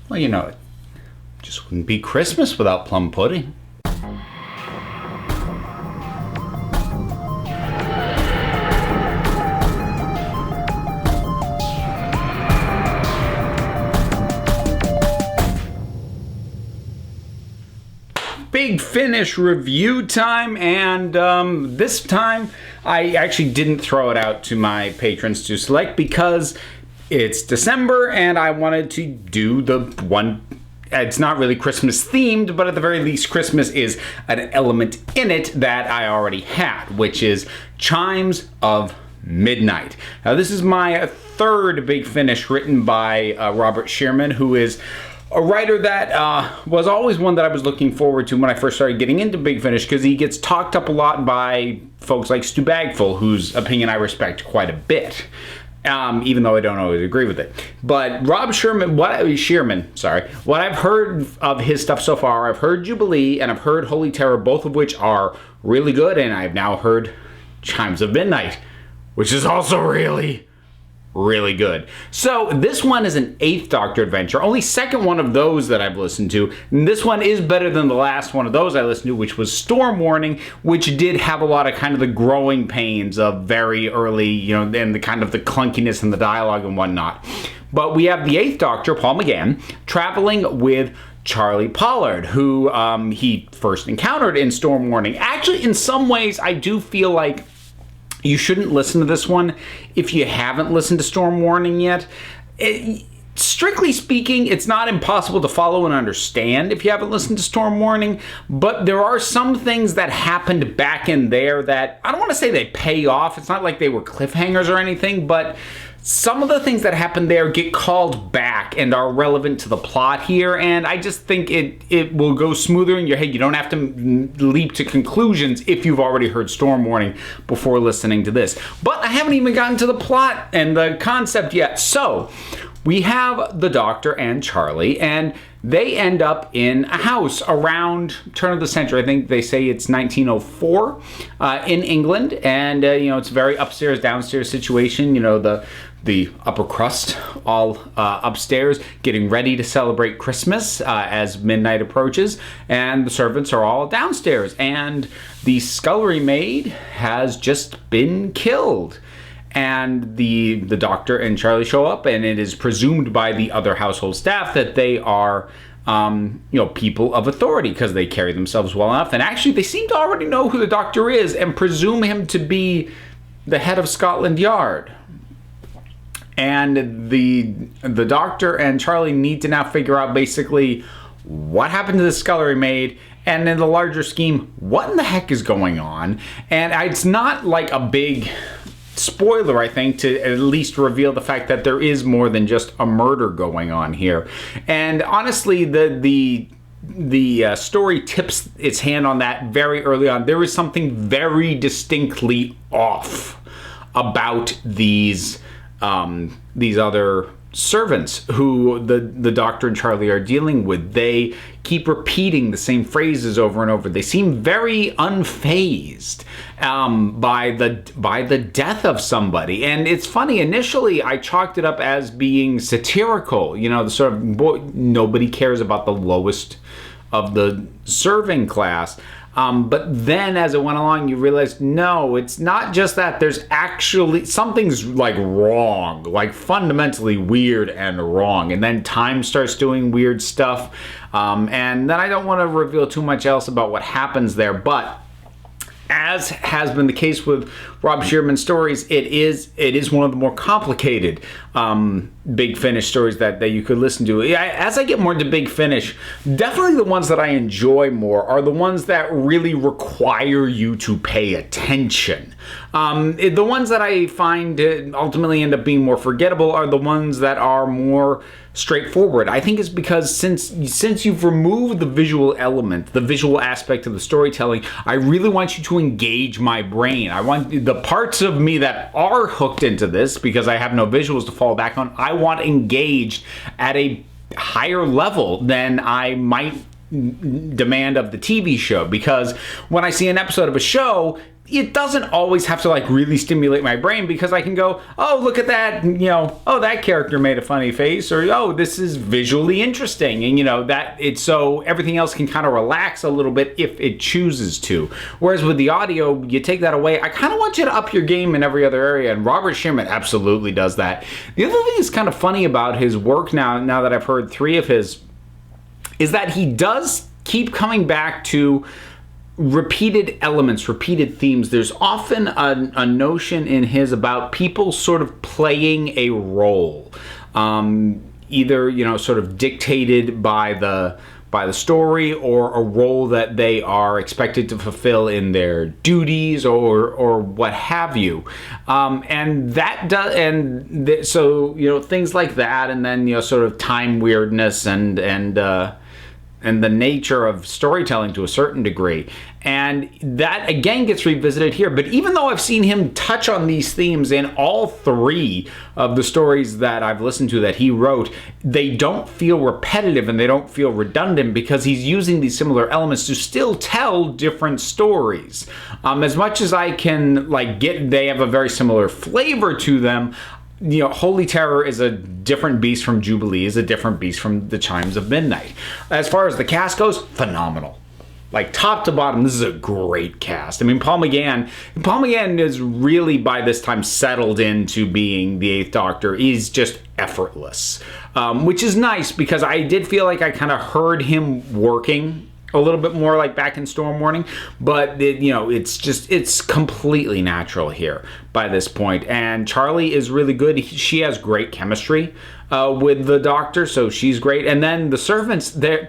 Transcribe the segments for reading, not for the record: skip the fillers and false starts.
Well, it just wouldn't be Christmas without plum pudding. Big Finish review time, and this time I actually didn't throw it out to my patrons to select because it's December and I wanted to do the one. It's not really Christmas themed, but at the very least Christmas is an element in it that I already had, which is Chimes of Midnight. Now this is my third Big Finish written by Robert Shearman, who is a writer that was always one that I was looking forward to when I first started getting into Big Finish, because he gets talked up a lot by folks like Stu Bagfull, whose opinion I respect quite a bit, even though I don't always agree with it. But Rob Shearman, what I've heard of his stuff so far, I've heard Jubilee and I've heard Holy Terror, both of which are really good, and I've now heard Chimes of Midnight, which is also really good. So this one is an 8th Doctor adventure, only second one of those that I've listened to. And this one is better than the last one of those I listened to, which was Storm Warning, which did have a lot of kind of the growing pains of very early, and the kind of the clunkiness in the dialogue and whatnot. But we have the 8th Doctor, Paul McGann, traveling with Charlie Pollard, who he first encountered in Storm Warning. Actually, in some ways, I do feel like you shouldn't listen to this one if you haven't listened to Storm Warning yet. Strictly speaking, it's not impossible to follow and understand if you haven't listened to Storm Warning, but there are some things that happened back in there that, I don't want to say they pay off. It's not like they were cliffhangers or anything, but some of the things that happen there get called back and are relevant to the plot here, and I just think it will go smoother in your head. You don't have to leap to conclusions if you've already heard Storm Warning before listening to this. But I haven't even gotten to the plot and the concept yet. So we have the Doctor and Charlie, and they end up in a house around turn of the century. I think they say it's 1904 in England, and it's a very upstairs downstairs situation. The upper crust all upstairs getting ready to celebrate Christmas as midnight approaches, and the servants are all downstairs, and the scullery maid has just been killed. And the Doctor and Charlie show up, and it is presumed by the other household staff that they are people of authority because they carry themselves well enough. And actually, they seem to already know who the Doctor is and presume him to be the head of Scotland Yard. And the Doctor and Charlie need to now figure out basically what happened to the scullery maid, and in the larger scheme, what in the heck is going on. And it's not like a big spoiler, I think, to at least reveal the fact that there is more than just a murder going on here. And honestly, the story tips its hand on that very early on. There is something very distinctly off about these other servants who the Doctor and Charlie are dealing with. They keep repeating the same phrases over and over. They seem very unfazed by the death of somebody. And it's funny, initially I chalked it up as being satirical, the sort of nobody cares about the lowest of the serving class. But then as it went along, you realize, no, it's not just that. There's actually something's like wrong, like fundamentally weird and wrong. And then time starts doing weird stuff. And then I don't want to reveal too much else about what happens there. But as has been the case with Rob Shearman's stories, it is one of the more complicated Big Finish stories that you could listen to. As I get more into Big Finish, definitely the ones that I enjoy more are the ones that really require you to pay attention. The ones that I find ultimately end up being more forgettable are the ones that are more straightforward. I think it's because since you've removed the visual element, the visual aspect of the storytelling, I really want you to engage my brain. I want the parts of me that are hooked into this, because I have no visuals to fall back on, I want engaged at a higher level than I might demand of the TV show. Because when I see an episode of a show, it doesn't always have to like really stimulate my brain, because I can go, oh, look at that, oh, that character made a funny face, or oh, this is visually interesting, and that it's so everything else can kind of relax a little bit if it chooses to. Whereas with the audio, you take that away. I kind of want you to up your game in every other area, and Robert Sherman absolutely does that. The other thing that's kind of funny about his work now that I've heard 3 of his, is that he does keep coming back to repeated elements, repeated themes. There's often a notion in his about people sort of playing a role, either sort of dictated by the story, or a role that they are expected to fulfill in their duties, or what have you, and that does, so things like that, and then sort of time weirdness and the nature of storytelling to a certain degree. And that again gets revisited here. But even though I've seen him touch on these themes in all 3 of the stories that I've listened to that he wrote, they don't feel repetitive and they don't feel redundant, because he's using these similar elements to still tell different stories. As much as I can they have a very similar flavor to them. Holy Terror is a different beast from Jubilee, is a different beast from the Chimes of Midnight. As far as the cast goes, phenomenal. Like top to bottom, this is a great cast. I mean, Paul McGann is really by this time settled into being the 8th Doctor. He's just effortless, which is nice, because I did feel like I kind of heard him working a little bit more like back in Storm Warning, but it's completely natural here by this point. And Charlie is really good. She has great chemistry with the Doctor, so she's great. And then the servants, they're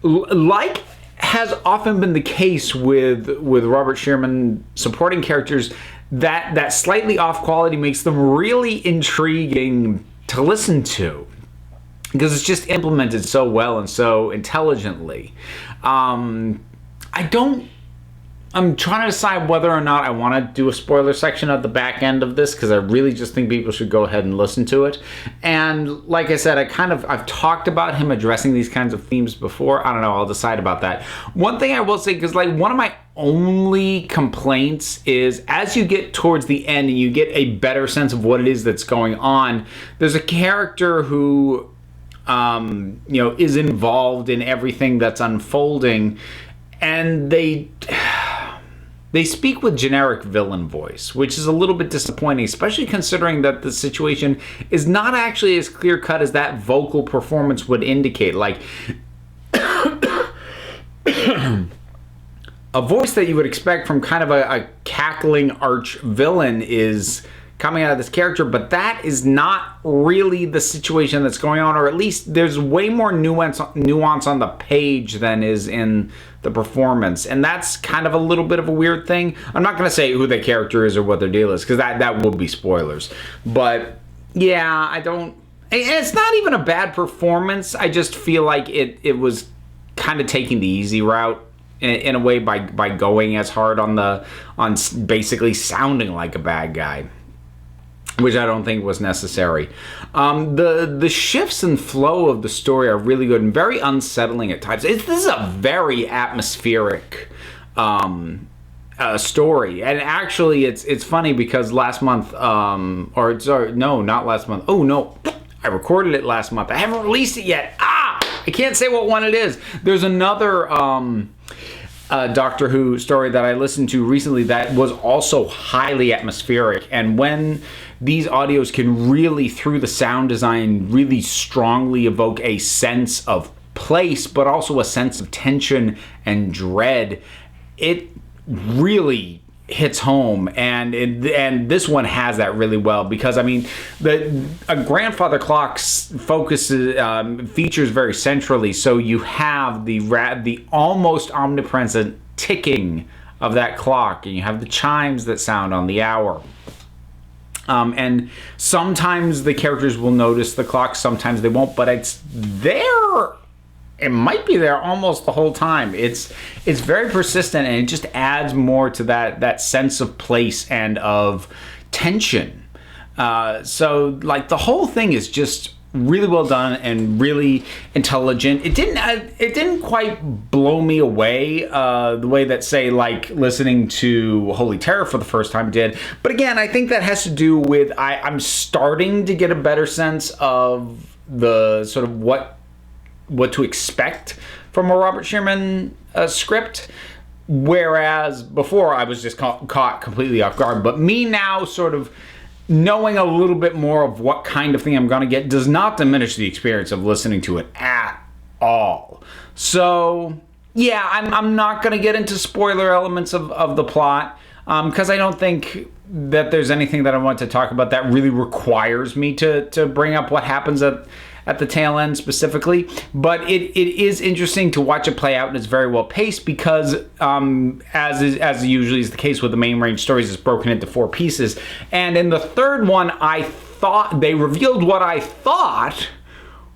like has often been the case with Robert Sherman supporting characters, that slightly off quality makes them really intriguing to listen to, because it's just implemented so well and so intelligently. I'm trying to decide whether or not I want to do a spoiler section at the back end of this, because I really just think people should go ahead and listen to it. And like I said, I've talked about him addressing these kinds of themes before. I don't know, I'll decide about that. One thing I will say, because one of my only complaints is, as you get towards the end and you get a better sense of what it is that's going on, there's a character who is involved in everything that's unfolding, and they speak with generic villain voice, which is a little bit disappointing, especially considering that the situation is not actually as clear-cut as that vocal performance would indicate. Like, a voice that you would expect from kind of a cackling arch villain is coming out of this character, but that is not really the situation that's going on, or at least there's way more nuance on the page than is in the performance, and that's kind of a little bit of a weird thing. I'm not going to say who the character is or what their deal is, because that will be spoilers, but yeah, it's not even a bad performance. I just feel like it was kind of taking the easy route in a way by going as hard on basically sounding like a bad guy, which I don't think was necessary. The shifts and flow of the story are really good and very unsettling at times. This is a very atmospheric story, and actually it's funny because last month, not last month. Oh no, I recorded it last month. I haven't released it yet. I can't say what one it is. There's another Doctor Who story that I listened to recently that was also highly atmospheric, and when these audios can really, through the sound design, really strongly evoke a sense of place, but also a sense of tension and dread, it really hits home, and this one has that really well, because I mean, a grandfather clock features very centrally, so you have the almost omnipresent ticking of that clock, and you have the chimes that sound on the hour. And sometimes the characters will notice the clock, sometimes they won't, but it's there. It might be there almost the whole time. It's very persistent, and it just adds more to that sense of place and of tension. So like the whole thing is just really well done and really intelligent. It didn't quite blow me away the way that, say, like listening to Holy Terror for the first time did. But again, I think that has to do with I'm starting to get a better sense of the sort of what to expect from a Robert Sherman script. Whereas before I was just caught completely off guard. But me now sort of knowing a little bit more of what kind of thing I'm going to get does not diminish the experience of listening to it at all. So, yeah, I'm not going to get into spoiler elements of the plot because I don't think that there's anything that I want to talk about that really requires me to bring up what happens at the tail end specifically. But it is interesting to watch it play out, and it's very well paced because as usually is the case with the main range stories, it's broken into 4 pieces. And in the third one, I thought they revealed what I thought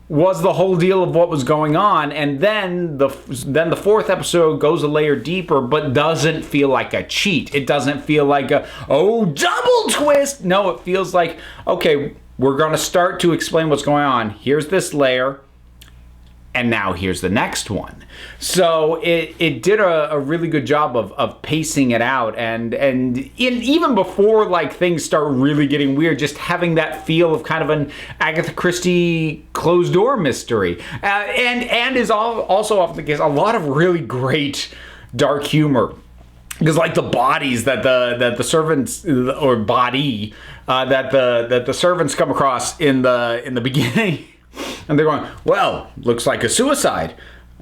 was the whole deal of what was going on, and then the 4th episode goes a layer deeper, but doesn't feel like a cheat. It doesn't feel like a double twist. No, it feels like, okay, we're going to start to explain what's going on. Here's this layer, and now here's the next one. So it did a really good job of pacing it out, and even before like things start really getting weird, just having that feel of kind of an Agatha Christie closed door mystery, and is also often the case a lot of really great dark humor. Because like the bodies that the servants or body that the servants come across in the beginning, and they're going, well, looks like a suicide.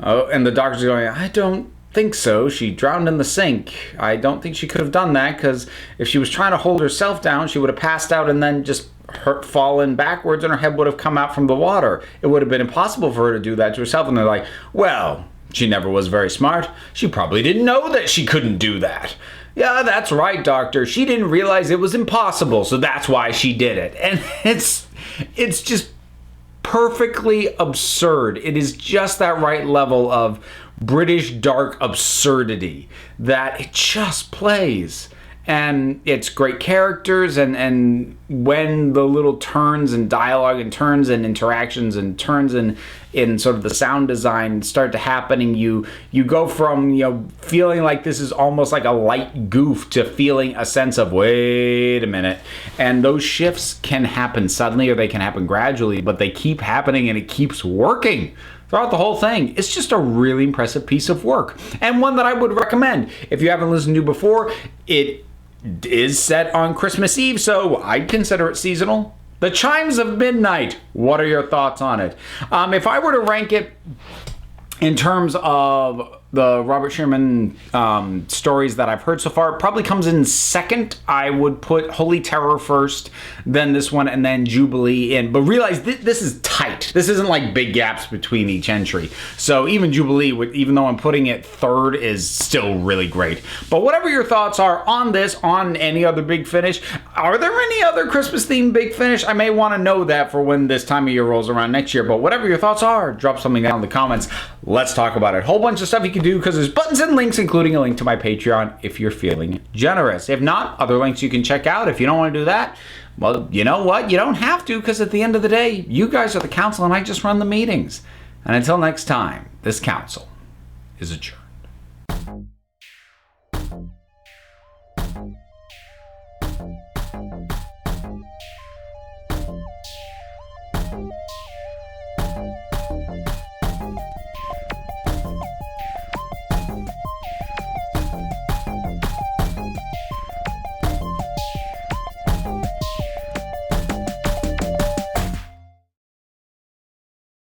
Oh, and the doctor's going, I don't think so. She drowned in the sink. I don't think she could have done that because if she was trying to hold herself down, she would have passed out and then just fallen backwards, and her head would have come out from the water. It would have been impossible for her to do that to herself. And they're like, well, she never was very smart. She probably didn't know that she couldn't do that. Yeah, that's right, doctor. She didn't realize it was impossible, so that's why she did it. And it's just perfectly absurd. It is just that right level of British dark absurdity that it just plays. And it's great characters, and when the little turns and dialogue and turns and interactions and turns in sort of the sound design start to happen, and you go from feeling like this is almost like a light goof to feeling a sense of wait a minute. And those shifts can happen suddenly or they can happen gradually, but they keep happening and it keeps working throughout the whole thing. It's just a really impressive piece of work, and one that I would recommend if you haven't listened to before. It is set on Christmas Eve, so I'd consider it seasonal. The Chimes of Midnight. What are your thoughts on it? If I were to rank it in terms of the Robert Sherman stories that I've heard so far, it probably comes in second. I would put Holy Terror first, then this one, and then Jubilee in. But realize this is tight. This isn't like big gaps between each entry. So even Jubilee, even though I'm putting it third, is still really great. But whatever your thoughts are on this, on any other Big Finish, are there any other Christmas-themed Big Finish? I may want to know that for when this time of year rolls around next year. But whatever your thoughts are, drop something down in the comments. Let's talk about it. Whole bunch of stuff you can do because there's buttons and links, including a link to my Patreon if you're feeling generous. If not, other links you can check out. If you don't want to do that, well, you know what? You don't have to, because at the end of the day, you guys are the council and I just run the meetings. And until next time, this council is adjourned.